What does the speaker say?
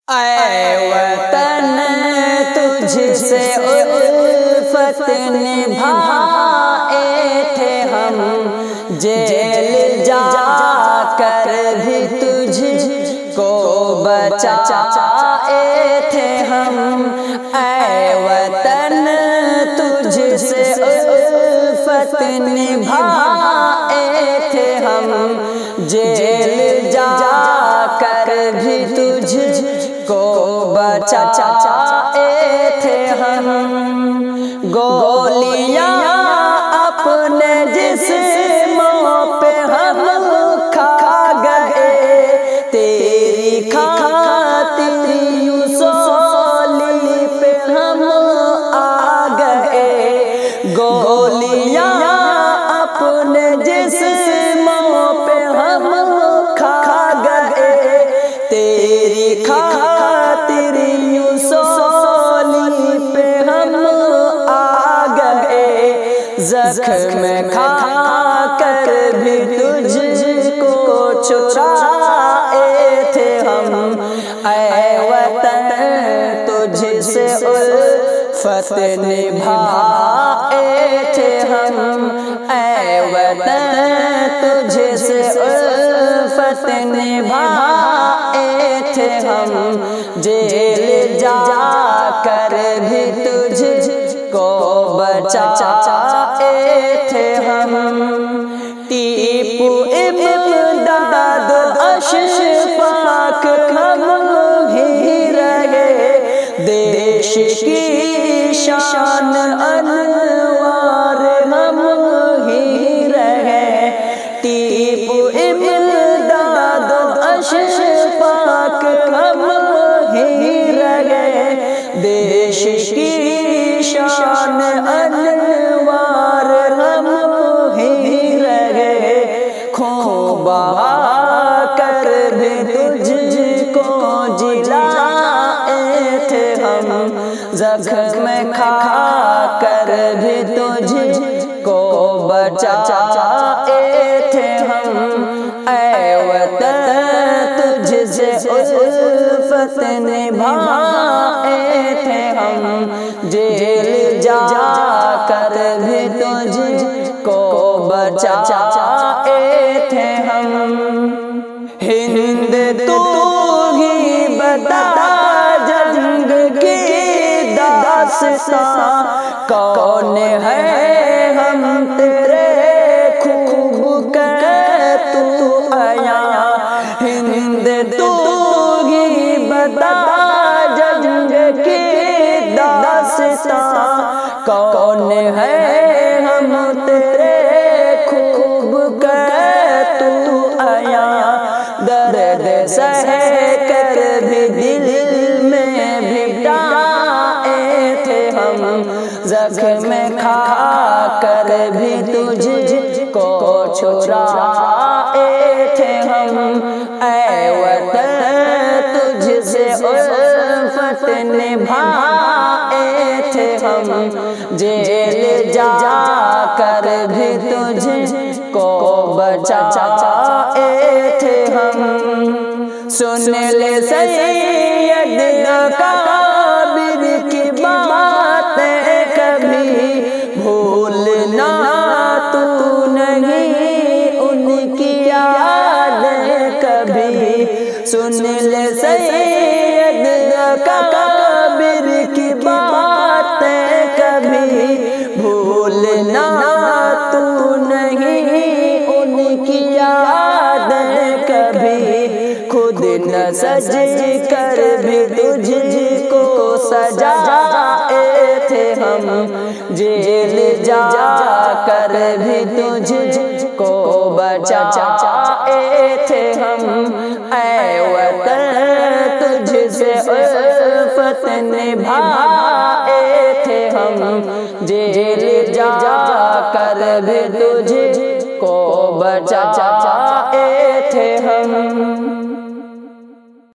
اے وطن تجھ سے الفت نبھائے تھے ہم، جیل جا کر بھی تجھ کو بچائے تھے ہم۔ اے وطن تجھ سے الفت نبھائے تھے ہم، جیل جا کر بھی تجھ کو بچائے تھے ہم۔ گولیاں اپنے جسموں پہ ہم کھا گئے، تیری خاطر یوں سولی پہ ہم آ گئے۔ گولیاں اپنے جسموں پہ ہم کھا گئے، تیری خاطر یوں سولی پہ ہم آ گئے۔ زخم کھا کر بھی تجھ کو چھڑائے تھے ہم۔ اے وطن تجھ سے الفت نبھائے تھے ہم۔ اے وطن تجھ سے الفت نبھائے تھے ہم، جیل جا کر بھی تجھ کو بچائے تھے ہم۔ ٹیپو امداد اشفاق ہم ہی رہے، دیش کی شان انوار ہم ہی رہے۔ ٹیپو امداد اشفاق ہم ہی رہے، دیش کی شان انوار ہم ہی رہے۔ خون بہا کر بھی تجھ کو جلائے تھے ہم، زخم کھا کر بھی تجھ کو بچائے تھے ہم۔ اے وطن تجھ سے الفت نبھائے تھے ہم، جیل جا کر بھی تجھ کو بچائے تھے ہم۔ ہند تو ہی بتا جنگ کی داستاں، کون ہے ہم تیرے خوب کر تو آیا۔ ہند تو ہی بتا جنگ کی داستاں، کون ہے ہم تیرے خوب کر تو آیا۔ درد سہ کر بھی دل میں بٹھائے تھے ہم، زخم کھا کر بھی تجھ کو چھڑائے تھے ہم۔ اے وطن تجھ سے الفت نبھائے تھے ہم، جیل جا کر بھی تجھ کو بچائے تھے ہم۔ سن لے سید اکابر کی باتیں کبھی بھولنا تو نہیں، ان کی یادیں کبھی۔ سن لے سید اکابر کی باتیں کبھی بھولنا تو نہیں، ان کی یادیں کبھی۔ خود نہ سج کر بھی تجھ کو سجائے تھے ہم، جیل جا کر بھی تجھ کو بچائے تھے ہم۔ اے وطن تجھ سے الفت نبھائے تھے ہم، جیل جا کر بھی تجھ کو بچائے تھے ہم۔